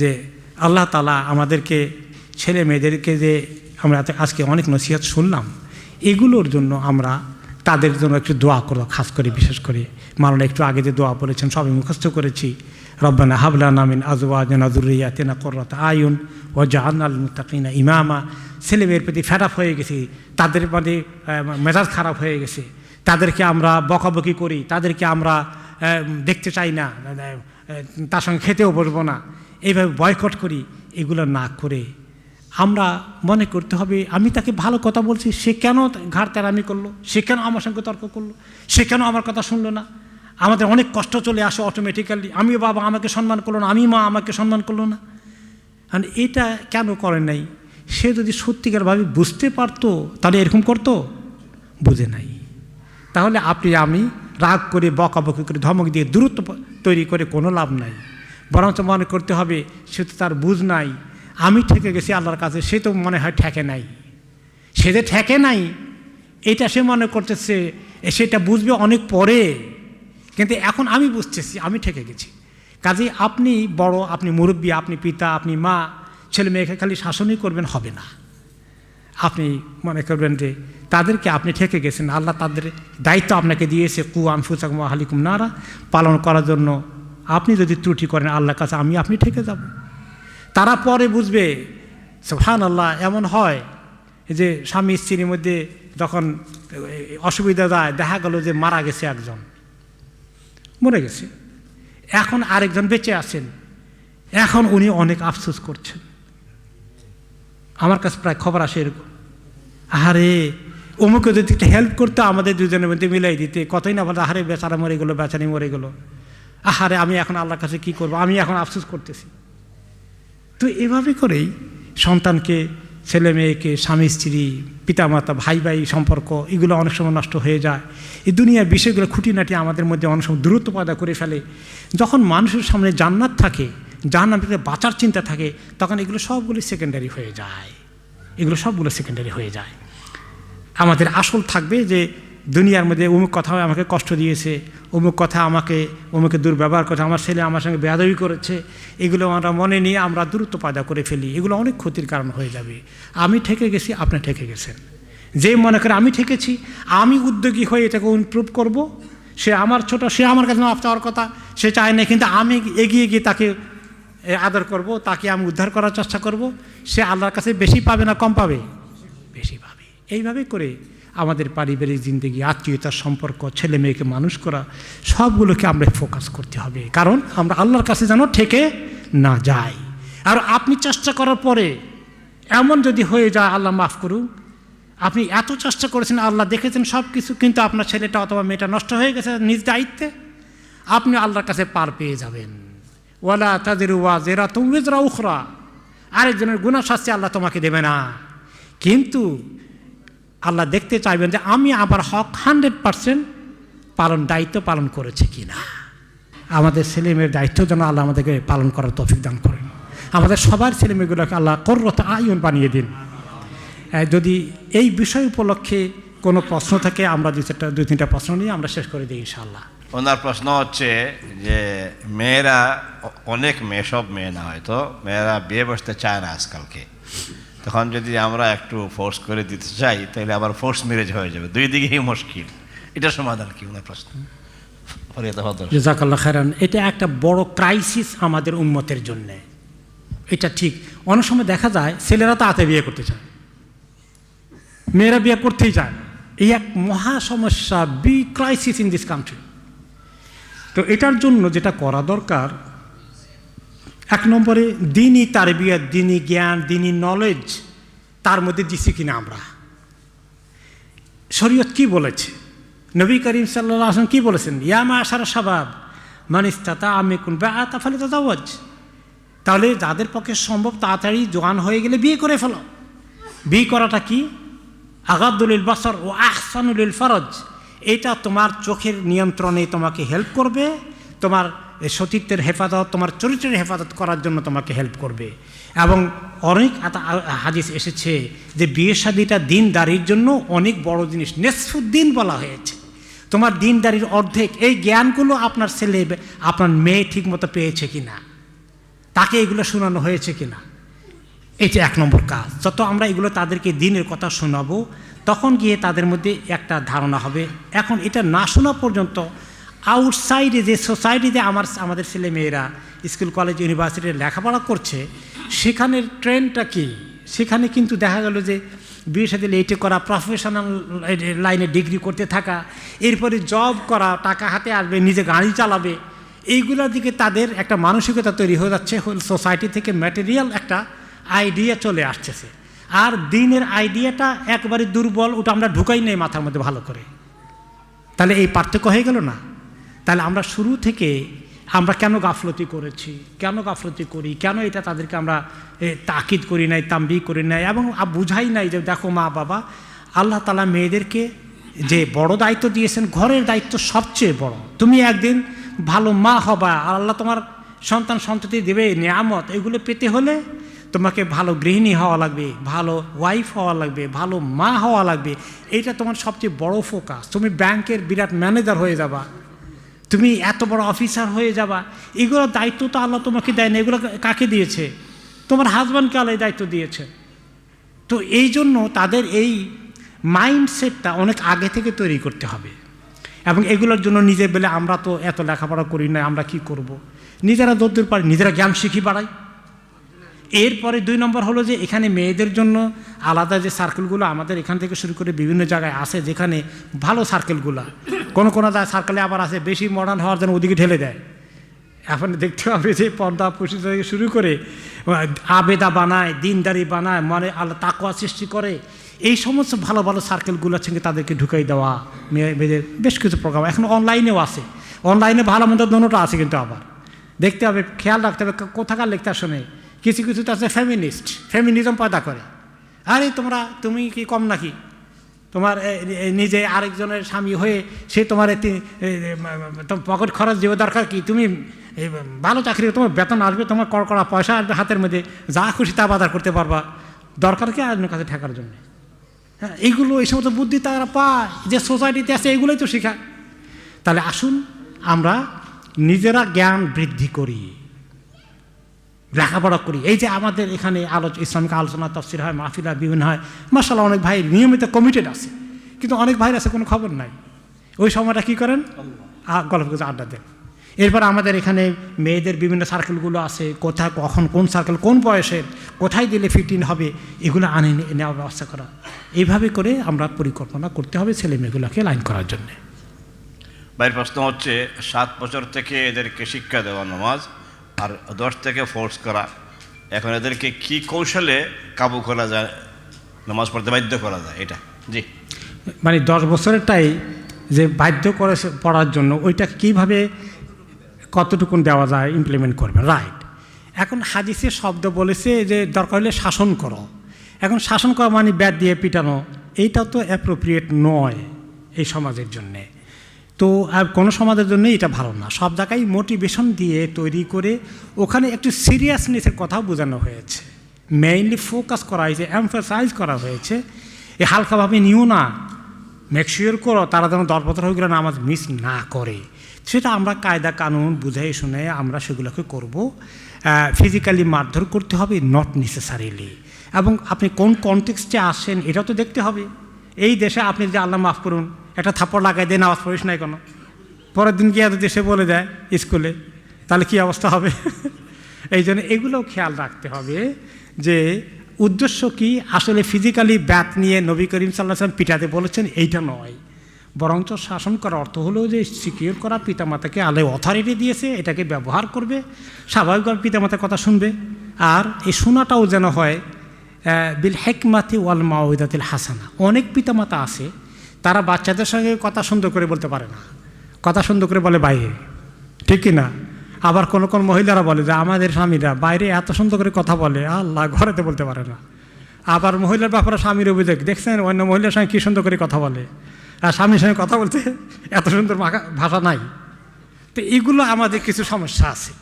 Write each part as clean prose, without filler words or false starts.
যে আল্লাহ তাআলা আমাদেরকে ছেলে মেয়েদেরকে যে আমরা আজকে অনেক নসিহত শুনলাম, এগুলোর জন্য আমরা তাদের জন্য একটু দোয়া করব, খাস করে বিশেষ করে মাওলানা একটু আগে যে দোয়া বলেছেন সবাই মুখস্থ করেছি। রব্বানা হাব লানা মিন আজওয়াজিনা যুররিয়াতিনা কুররাতা আয়ুন ওয়াজআলনা লিল মুত্তাকিনা ইমামা। ছেলেমেয়ের প্রতি ফেড আপ হয়ে গেছি, তাদের মানে মেজাজ খারাপ হয়ে গেছে, তাদেরকে আমরা বকাবকি করি, তাদেরকে আমরা দেখতে চাই না, তার সঙ্গে খেতেও বসবো না, এইভাবে বয়কট করি। এগুলো না করে আমরা মনে করতে হবে আমি তাকে ভালো কথা বলছি, সে কেন ঘাড় তেরামি করলো, সে কেন আমার সঙ্গে তর্ক করলো, সে কেন আমার কথা শুনলো না। আমাদের অনেক কষ্ট চলে আসে অটোমেটিক্যালি, আমি বাবা আমাকে সম্মান করলো না, আমি মা আমাকে সম্মান করলো না। আর এটা কেন করে নাই? সে যদি সত্যিকারভাবে বুঝতে পারতো তাহলে এরকম করতো, বুঝে নাই। তাহলে আপনি আমি রাগ করে বকাবকি করে ধমক দিয়ে দূরত্ব তৈরি করে কোনো লাভ নাই। বরঞ্চ মনে করতে হবে সে তো তার বুঝ নাই, আমি ঠেকে গেছি আল্লাহর কাছে, সে তো মনে হয় ঠেকে নাই। সে যে ঠেকে নাই এটা সে মনে করতেছে, সেটা বুঝবে অনেক পরে, কিন্তু এখন আমি বুঝতেছি আমি ঠেকে গেছি। কাজেই আপনি বড়, আপনি মুরব্বী, আপনি পিতা, আপনি মা, ছেলে মেয়েকে খালি শাসনই করবেন হবে না। আপনি মনে করবেন যে তাদেরকে আপনি ঠেকে গেছেন, আল্লাহ তাদের দায়িত্ব আপনাকে দিয়েছে কু আনফুসাকুম ওয়া আহলিকুম নারা, পালন করার জন্য। আপনি যদি ত্রুটি করেন আল্লাহর কাছে আপনি ঠেকে যাব। তারা পরে বুঝবে। সুবহানাল্লাহ, এমন হয় যে স্বামী স্ত্রীর মধ্যে যখন অসুবিধা যায়, দেখা গেল যে মারা গেছে একজন, মরে গেছে, এখন আরেকজন বেঁচে আছেন, এখন উনি অনেক আফসোস করছেন। আমার কাছে প্রায় খবর আসে এরকম, আহারে অমুকে যদি একটা হেল্প করতে আমাদের দুজনের মধ্যে মিলাই দিতে, কতই না বলে, আহারে বেচারা মরে গেলো, বেচারি মরে গেলো, আহারে আমি এখন আল্লাহর কাছে কি করব, আমি এখন আফসোস করতেছি। তো এভাবে করেই সন্তানকে, ছেলে মেয়েকে, স্বামী স্ত্রী, পিতামাতা, ভাই ভাই সম্পর্ক, এগুলো অনেক সময় নষ্ট হয়ে যায়। এই দুনিয়ার বিষয়গুলো খুঁটিনাটি আমাদের মধ্যে অনেক সময় দূরত্ব পয়দা করে ফেলে। যখন মানুষের সামনে জান্নাত থাকে, জাহান্নাম থেকে বাঁচার চিন্তা থাকে, তখন এগুলো সবগুলো সেকেন্ডারি হয়ে যায়, এগুলো সবগুলো সেকেন্ডারি হয়ে যায়। আমাদের আসল থাকবে যে দুনিয়ার মধ্যে অমুক কথা আমাকে কষ্ট দিয়েছে, অমুক কথা আমাকে অমুকে দুর্ব্যবহার করেছে, আমার ছেলে আমার সঙ্গে বেয়াদবি করেছে, এগুলো আমরা মনে নিয়ে আমরা দূরত্ব পয়দা করে ফেলি। এগুলো অনেক ক্ষতির কারণ হয়ে যাবে। আমি ঠেকে গেছি, আপনি ঠেকে গেছেন। যে মনে করে আমি ঠেকেছি, আমি উদ্যোগী হয়ে এটাকে ইমপ্রুভ করব, সে আমার ছোট, সে আমার কাছে মাফ চাওয়ার কথা, সে চায় না, কিন্তু আমি এগিয়ে গিয়ে তাকে আদর করব, তাকে আমি উদ্ধার করার চেষ্টা করব, সে আল্লাহর কাছে বেশি পাবে না কম পাবে? বেশি পাবে। এইভাবে করে আমাদের পারিবারিক জিন্দগি, আত্মীয়তার সম্পর্ক, ছেলে মেয়েকে মানুষ করা, সবগুলোকে আমরা ফোকাস করতে হবে, কারণ আমরা আল্লাহর কাছে যেন ঠেকে না যাই। আর আপনি চেষ্টা করার পরে এমন যদি হয়ে যায়, আল্লাহ মাফ করুন, আপনি এত চেষ্টা করেছেন, আল্লাহ দেখেছেন সব কিছু, কিন্তু আপনার ছেলেটা অথবা মেয়েটা নষ্ট হয়ে গেছে নিজ দায়িত্বে, আপনি আল্লাহর কাছে পার পেয়ে যাবেন। ওয়ালা তাজিরু ওয়াজিরাতুম উযরা উখরা, আরেকজনের গুনাহ শাস্তি আল্লাহ তোমাকে দেবে না, কিন্তু আল্লাহ দেখতে চাইবেন যে আমি আবার হক 100% দায়িত্ব পালন করেছে কিনা। আমাদের ছেলেমেয়ের দায়িত্ব যেন আল্লাহ আমাদেরকে পালন করার তৌফিক দান করেন। আমাদের সবার ছেলেমেয়েগুলোকে আল্লাহ কুররাত আয়ুন বানিয়ে দিন। যদি এই বিষয় উপলক্ষে কোনো প্রশ্ন থাকে, আমরা দুই তিনটা প্রশ্ন নিয়ে আমরা শেষ করে দিই ইনশাআল্লাহ। ওনার প্রশ্ন হচ্ছে যে মেয়েরা, অনেক মেয়ে, সব মেয়ে না হয়তো, মেয়েরা বিয়ে বসতে চায় না আজকালকে, তখন যদি আমরা একটু ফোর্স করে দিতে চাই তাহলে আবার ফোর্স ম্যারেজ হয়ে যাবে, দুই দিকেই মুশকিল। এটার সমাধান কি ওনার প্রশ্ন? জাযাকাল্লাহ খায়রান। এটা একটা বড় ক্রাইসিস আমাদের উম্মতের জন্য, এটা ঠিক। অনেক সময় দেখা যায় ছেলেরা তো আতে বিয়ে করতে চায়, মেয়েরা বিয়ে করতেই চায়। এই এক মহা সমস্যা, big crisis in this country. তো এটার জন্য যেটা করা দরকার, এক নম্বরে দিনই তারবিয়ত, দিনই জ্ঞান, দিনই নলেজ তার মধ্যে দিছি কিনা আমরা। শরীয়ত কি বলেছে, নবী করিম সাল্লাল্লাহু আলাইহি ওয়াসাল্লাম কি বলেছেন, ইয়া মা'শারা শাবাব মান ইসতাতা'a মিনকুম বা'আতা ফালিতাযাওয়াজ। তাহলে যাদের পক্ষে সম্ভব তাড়াতাড়ি জোয়ান হয়ে গেলে বিয়ে করে ফেলো। বিয়ে করাটা কি? আগাদ্দু লিল বাসার ও আহসানু লিল ফারজ। এটা তোমার চোখের নিয়ন্ত্রণে তোমাকে হেল্প করবে, তোমার সতীত্বের হেফাজত, তোমার চরিত্রের হেফাজত করার জন্য তোমাকে হেল্প করবে। এবং অনেক হাদিস এসেছে যে বিয়ে শাদীটা দিনদারির জন্য অনেক বড় জিনিস, নিসফুদ্দিন বলা হয়েছে। তোমার দিনদারির অর্ধেক। এই জ্ঞানগুলো আপনার ছেলে, আপনার মেয়ে ঠিক মতো পেয়েছে কিনা। তাকে এগুলো শোনানো হয়েছে কিনা, এটা 1 নম্বর কাজ। যত আমরা এগুলো তাদেরকে দিনের কথা শোনাবো তখন গিয়ে তাদের মধ্যে একটা ধারণা হবে। এখন এটা না শোনা পর্যন্ত আউটসাইডে যে সোসাইটিতে আমাদের ছেলে মেয়েরা স্কুল কলেজ ইউনিভার্সিটিতে লেখাপড়া করছে সেখানের ট্রেন্ডটা কী, সেখানে কিন্তু দেখা গেল যে বিয়ের সাথে লেটে করা, প্রফেশনাল লাইনে ডিগ্রি করতে থাকা, এরপরে জব করা, টাকা হাতে আসবে, নিজে গাড়ি চালাবে, এইগুলোর দিকে তাদের একটা মানসিকতা তৈরি হয়ে যাচ্ছে। সোসাইটি থেকে ম্যাটেরিয়াল একটা আইডিয়া চলে আসতেছে, আর দিনের আইডিয়াটা একবারে দুর্বল, ওটা আমরা ঢুকাই নেই মাথার মধ্যে ভালো করে। তাহলে এই পার্থক্য হয়ে গেল না? তাহলে আমরা শুরু থেকে আমরা কেন গাফলতি করেছি, কেন গাফলতি করি, কেন এটা তাদেরকে আমরা তাকিদ করি নাই, তাম্বি করি নাই এবং বুঝাই নাই যে দেখো মা বাবা, আল্লাহ তাআলা মেয়েদেরকে যে বড় দায়িত্ব দিয়েছেন, ঘরের দায়িত্ব সবচেয়ে বড়। তুমি একদিন ভালো মা হবা, আর আল্লাহ তোমার সন্তান সন্ততি দেবে নিয়ামত, এগুলো পেতে হলে তোমাকে ভালো গৃহিণী হওয়া লাগবে, ভালো ওয়াইফ হওয়া লাগবে, ভালো মা হওয়া লাগবে। এইটা তোমার সবচেয়ে বড় ফোকাস। তুমি ব্যাংকের বিরাট ম্যানেজার হয়ে যাবা, তুমি এত বড় অফিসার হয়ে যাবা, এগুলোর দায়িত্ব তো আল্লাহ তোমাকে দেয় না। এগুলো কাকে দিয়েছে? তোমার হাজব্যান্ডকে আল্লাহ দায়িত্ব দিয়েছে। তো এই জন্য তাদের এই মাইন্ডসেটটা অনেক আগে থেকে তৈরি করতে হবে। এবং এগুলোর জন্য নিজে বলে আমরা তো এত লেখাপড়া করি না, আমরা কি করব, নিজেরা যতদূর পারি নিজেরা জ্ঞান শিখি বাড়াই। এরপরে 2 নম্বর হলো যে এখানে মেয়েদের জন্য আলাদা যে সার্কেলগুলো আমাদের এখান থেকে শুরু করে বিভিন্ন জায়গায় আছে, যেখানে ভালো সার্কেলগুলো, কোনো সার্কেলে আবার আছে বেশি মডার্ন হওয়ার জন্য ওদিকে ঢেলে দেয়। এখন দেখতে হবে যে পর্দা পুষি থেকে শুরু করে আবেদা বানায়, দিনদারি বানায়, মানে আল্লাহ তাকওয়া সৃষ্টি করে, এই সমস্ত ভালো ভালো সার্কেলগুলোর সঙ্গে তাদেরকে ঢুকাই দেওয়া। মেয়েদের বেশ কিছু প্রোগ্রাম এখন অনলাইনেও আছে, অনলাইনে ভালো মন্দ দোনোটা আছে, কিন্তু আবার দেখতে হবে, খেয়াল রাখতে হবে কোথাকার লেকচার শোনে। কিছু কিছু তো আছে ফেমিনিজম পয়দা করে। আরে তুমি কি কম নাকি? তোমার নিজে আরেকজনের স্বামী হয়ে সে তোমার পকেট খরচ দেওয়া দরকার কি? তুমি ভালো চাকরি, তোমার বেতন আসবে, তোমার কড়কড়া পয়সা আসবে হাতের মধ্যে, যা খুশি তা বাজার করতে পারবা, দরকার কি আরেকজনের কাছে ঠেকার জন্য? হ্যাঁ, এইগুলো এই সমস্ত বুদ্ধি তারা পায় যে সোসাইটিতে আছে, এইগুলোই তো শেখায়। তাহলে আসুন আমরা নিজেরা জ্ঞান বৃদ্ধি করি, লেখাপড়া করি। এই যে আমাদের এখানে ইসলামিক আলোচনা তাফসির হয়, মাহফিল হয়, বিভিন্ন হয়, মাশাআল্লাহ অনেক ভাই নিয়মিত কমিটেড আছে, কিন্তু অনেক ভাইয়ের আছে কোনো খবর নাই। ওই সময়টা কী করেন? গল্প করে আড্ডা দেন। এরপর আমাদের এখানে মেয়েদের বিভিন্ন সার্কেলগুলো আছে, কোথায় কখন কোন সার্কেল কোন বয়সের কোথায় দিলে ফিটিং হবে, এগুলো আনে নেওয়ার ব্যবস্থা করা। এইভাবে করে আমরা পরিকল্পনা করতে হবে ছেলে মেয়েগুলোকে লাইন করার জন্যে। ভাইয়ের প্রশ্ন হচ্ছে 7 বছর থেকে এদেরকে শিক্ষা দেওয়া নামাজ, আর 10 থেকে ফোর্স করা, এখন এদেরকে কি কৌশলে কাবু করা যায়, নামাজ পড়তে বাধ্য করা যায়? এটা জি, মানে 10 বছরেরটাই যে বাধ্য করে পড়ার জন্য, ওইটা কীভাবে কতটুকুন দেওয়া যায়, ইমপ্লিমেন্ট করবে, রাইট। এখন হাদিসে শব্দ বলেছে যে দরকার হলে শাসন করো। এখন শাসন করা মানে ব্যাট দিয়ে পিটানো, এইটাও তো অ্যাপ্রোপ্রিয়েট নয় এই সমাজের জন্যে। তো আর কোনো সমাজের জন্যই এটা ভালো না। সব জায়গায় মোটিভেশন দিয়ে তৈরি করে ওখানে একটু সিরিয়াসনেসের কথাও বোঝানো হয়েছে, মেইনলি ফোকাস করা হয়েছে, এমফাসাইজ করা হয়েছে। এ হালকাভাবে নিও না, মেকশিওর করো তারা যেন 10 বছর হয়ে গেলে নামাজ মিস না করে। সেটা আমরা কায়দা কানুন বুঝাই শুনে আমরা সেগুলোকে করব। ফিজিক্যালি মারধর করতে হবে, নট নেসেসারিলি। এবং আপনি কোন কনটেক্সটে আসেন এটাও তো দেখতে হবে। এই দেশে আপনি যে আল্লাহ মাফ করুন একটা থাপ্পড় লাগাই দিয়ে নামাজ পড়িস নাই কোনো, পরের দিন গিয়ে যদি সে বলে দেয় স্কুলে, তাহলে কী অবস্থা হবে? এই জন্য এগুলোও খেয়াল রাখতে হবে যে উদ্দেশ্য কি। আসলে ফিজিক্যালি ব্যাট নিয়ে নবী করিম সাল্লাল্লাহু আলাইহি ওয়াসাল্লাম পিটাতে বলেছেন এইটা নয়, বরঞ্চ শাসন করার অর্থ হলো যে সিকিউর করা, পিতামাতাকে আল্লাহ অথরিটি দিয়েছে, এটাকে ব্যবহার করবে, স্বাভাবিকভাবে পিতামাতার কথা শুনবে। আর এই শোনাটাও যেন হয় বিল হিকমাতি ওয়াল মাউইদাতিল হাসানা। অনেক পিতামাতা আছে তারা বাচ্চাদের সঙ্গে কথা সুন্দর করে বলতে পারে না, কথা সুন্দর করে বলে বাইরে, ঠিক কি না? আবার কোনো কোনো মহিলারা বলে যে আমাদের স্বামীরা বাইরে এত সুন্দর করে কথা বলে, আল্লাহ ঘরেতে বলতে পারে না। আবার মহিলার ব্যাপারে স্বামীর অভিযোগ, দেখছেন অন্য মহিলার সঙ্গে কী সুন্দর করে কথা বলে, আর স্বামীর সঙ্গে কথা বলতে এত সুন্দর ভাষা নাই। তো এগুলো আমাদের কিছু সমস্যা আছে,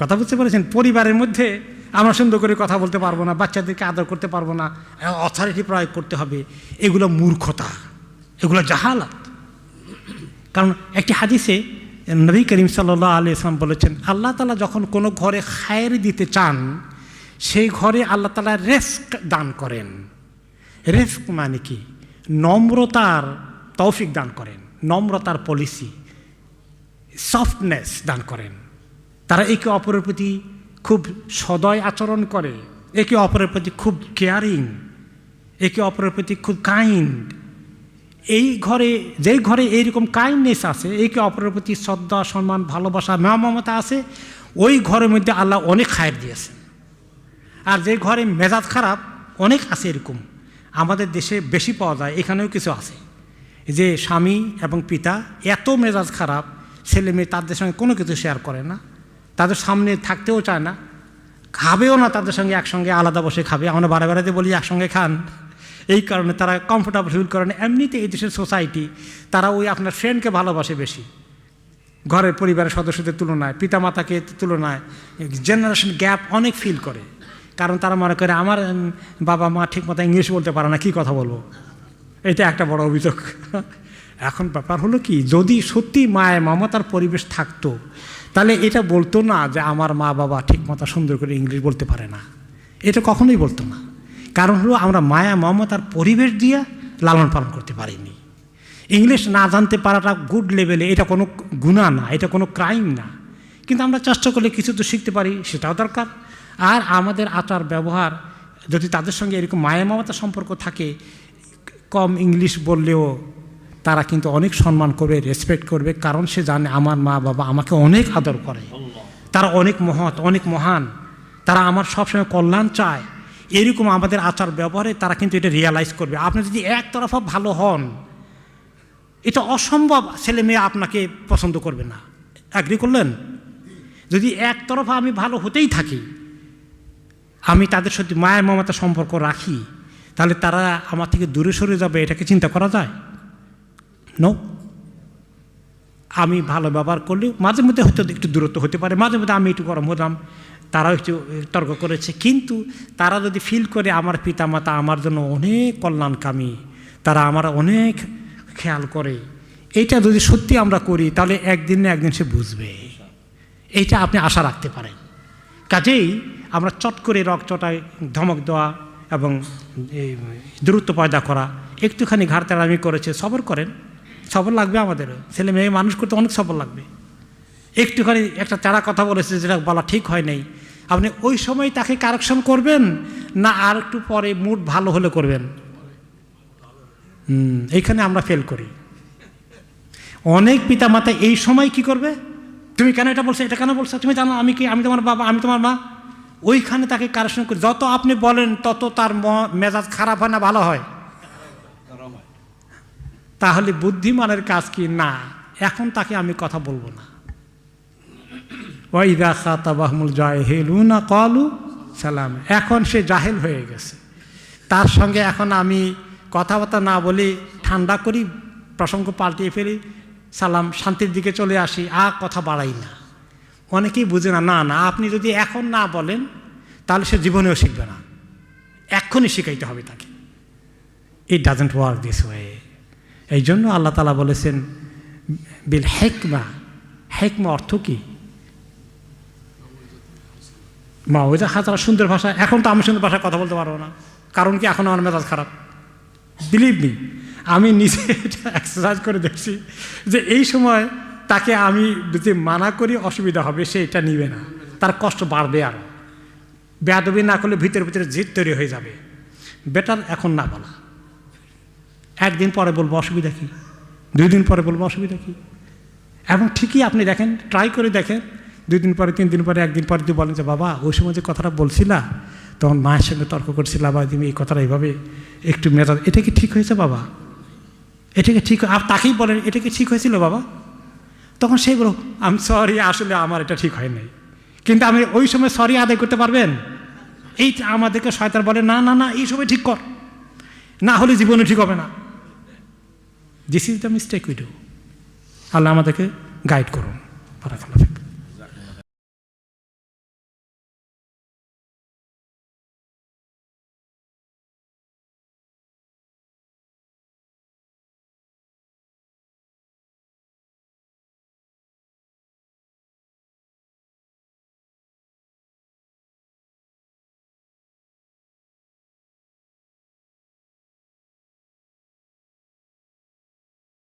কথা বুঝতে পেরেছেন? পরিবারের মধ্যে আমরা সুন্দর করে কথা বলতে পারবো না, বাচ্চাদেরকে আদর করতে পারবো না, অথরিটি প্রয়োগ করতে হবে, এগুলো মূর্খতা, এগুলো জাহালাত। কারণ একটি হাদিসে নবী করিম সাল্লাল্লাহু আলাইহি ওয়াসাল্লাম বলেছেন, আল্লাহ তাআলা যখন কোনো ঘরে খায়ের দিতে চান, সেই ঘরে আল্লাহ তাআলা রিজক দান করেন। রিজক মানে কি? নম্রতার তৌফিক দান করেন, নম্রতার পলিসি, সফটনেস দান করেন। তারা একে অপরের প্রতি খুব সদয় আচরণ করে, একে অপরের প্রতি খুব কেয়ারিং, একে অপরের প্রতি খুব কাইন্ড। এই ঘরে, যেই ঘরে এইরকম কাইন্ডনেস আছে, একে অপরের প্রতি শ্রদ্ধা, সম্মান, ভালোবাসা, মমতা আছে, ওই ঘরের মধ্যে আল্লাহ অনেক খায়ের দিয়েছেন। আর যে ঘরে মেজাজ খারাপ, অনেক আছে এরকম, আমাদের দেশে বেশি পাওয়া যায়, এখানেও কিছু আছে, যে স্বামী এবং পিতা এত মেজাজ খারাপ, ছেলে মেয়ে তাদের সঙ্গে কোনো কিছু শেয়ার করে না, তাদের সামনে থাকতেও চায় না, খাবেও না তাদের সঙ্গে একসঙ্গে, আলাদা বসে খাবে। আমরা বারে বারে বলি একসঙ্গে খান, এই কারণে তারা কমফোর্টেবল ফিল করে না। এমনিতে এই দেশের সোসাইটি, তারা ওই আপনার ফ্রেন্ডকে ভালোবাসে বেশি, ঘরের পরিবারের সদস্যদের তুলনায়, পিতামাতাকে তুলনায় জেনারেশন গ্যাপ অনেক ফিল করে। কারণ তারা মনে করে আমার বাবা মা ঠিক মতো ইংলিশ বলতে পারে না, কী কথা বলবো। এটা একটা বড় অভিযোগ। এখন ব্যাপার হলো কি, যদি সত্যি মায়ের মমতার পরিবেশ থাকতো, তাহলে এটা বলতো না যে আমার মা বাবা ঠিক মতো সুন্দর করে ইংলিশ বলতে পারে না, এটা কখনোই বলতো না। কারণ হলো আমরা মায়া মমতার পরিবেশ দিয়ে লালন পালন করতে পারিনি। ইংলিশ না জানতে পারাটা গুড লেভেলে, এটা কোনো গুনাহ না, এটা কোনো ক্রাইম না, কিন্তু আমরা চেষ্টা করলে কিছু তো শিখতে পারি, সেটাও দরকার। আর আমাদের আচার ব্যবহার যদি তাদের সঙ্গে এরকম মায়া মমতার সম্পর্ক থাকে, কম ইংলিশ বললেও তারা কিন্তু অনেক সম্মান করবে, রেসপেক্ট করবে, কারণ সে জানে আমার মা বাবা আমাকে অনেক আদর করে, তারা অনেক মহৎ, অনেক মহান, তারা আমার সবসময় কল্যাণ চায়। এরকম আমাদের আচার ব্যবহারে তারা কিন্তু এটা রিয়ালাইজ করবে। আপনি যদি একতরফা ভালো হন, এটা অসম্ভব ছেলে মেয়ে আপনাকে পছন্দ করবে না। অ্যাগ্রি করলেন? যদি একতরফা আমি ভালো হতেই থাকি, আমি তাদের সাথে মায়া মমতা সম্পর্ক রাখি, তাহলে তারা আমার থেকে দূরে সরে যাবে, এটাকে চিন্তা করা যায়? নো। আমি ভালো ব্যবহার করলে মাঝে মধ্যে হয়তো একটু দূরত্ব হতে পারে, মাঝে মধ্যে আমি একটু গরম হলাম, তারাও একটু তর্ক করেছে, কিন্তু তারা যদি ফিল করে আমার পিতামাতা আমার জন্য অনেক কল্যাণকামী, তারা আমার অনেক খেয়াল করে, এইটা যদি সত্যি আমরা করি, তাহলে একদিন না একদিন সে বুঝবে। এইটা আপনি আশা রাখতে পারেন। কাজেই আমরা চট করে চটায় ধমক দেওয়া এবং দূরত্ব পয়দা করা, একটুখানি ঘাড়তাড়ামি করেছে, সবর করেন, সবর লাগবে আমাদের, ছেলে মেয়ে মানুষ করতে অনেক সবর লাগবে। একটুখানি একটা চারা কথা বলেছে যেটা বলা ঠিক হয় নাই, আপনি ওই সময় তাকে কারেকশন করবেন না আর একটু পরে মুড ভালো হলে করবেন? এইখানে আমরা ফেল করি। অনেক পিতামাতা এই সময় কি করবে, তুমি কেন এটা বলছো, এটা কেন বলছো, তুমি জানো আমি কি, আমি তোমার বাবা, আমি তোমার মা, ওইখানে তাকে কারেকশন করি। যত আপনি বলেন তত তার মেজাজ খারাপ হয় না ভালো হয়? তাহলে বুদ্ধিমানের কাজ কি, না এখন তাকে আমি কথা বলবো না। ওয়াইদা খাতাবাহুমুল জাহিলুনা ক্বালু সালাম, এখন সে জাহেল হয়ে গেছে, তার সঙ্গে এখন আমি কথাবার্তা না বলি, ঠান্ডা করি, প্রসঙ্গ পাল্টিয়ে ফেলি, সালাম, শান্তির দিকে চলে আসি, আর কথা বাড়াই না। অনেকেই বুঝে না, না না আপনি যদি এখন না বলেন তাহলে সে জীবনেও শিখবে না, এক্ষুনি শিখাইতে হবে তাকে। It doesn't work this way. এই জন্য আল্লাহ তাআলা বলেছেন বিল হিকমা। হিকমা অর্থ কি? মা ওই যে হাজার সুন্দর ভাষা, এখন তো আমি সুন্দর ভাষায় কথা বলতে পারবো না, কারণ কি এখন আমার মেজাজ খারাপ। বিলিভ মি, আমি নিজে এটা এক্সারসাইজ করে দেখছি যে এই সময় তাকে আমি যদি মানা করি অসুবিধা হবে, সে এটা নিবে না, তার কষ্ট বাড়বে, আরও বেয়াদবি না করলে ভিতরে ভিতরে জিদ তৈরি হয়ে যাবে। বেটার এখন না বলা, একদিন পরে বলবো অসুবিধা কী, 2 দিন পরে বলবো অসুবিধা কী। এবং ঠিকই আপনি দেখেন, ট্রাই করে দেখেন, 2 দিন পরে, 3 দিন পরে, 1 দিন পরে তুই বলেন যে বাবা ওই সময় যে কথাটা বলছিলা, তখন মায়ের সঙ্গে তর্ক করছিলা, বা তুমি এই কথাটা এইভাবে একটু মেজাজ, এটা কি ঠিক হয়েছে বাবা, এটা কি ঠিক, আর তাকেই বলেন এটা কি ঠিক হয়েছিল বাবা, তখন সেই বলো আমি সরি, আসলে আমার এটা ঠিক হয় নাই। কিন্তু আমি ওই সময় সরি আদায় করতে পারবেন? এইটা আমাদেরকে শয়তান বলে না না না এই সময় ঠিক কর, না হলে জীবনে ঠিক হবে না। This is the mistake we do. আল্লাহ আমাদেরকে গাইড করুন। বারাকাল্লাহ।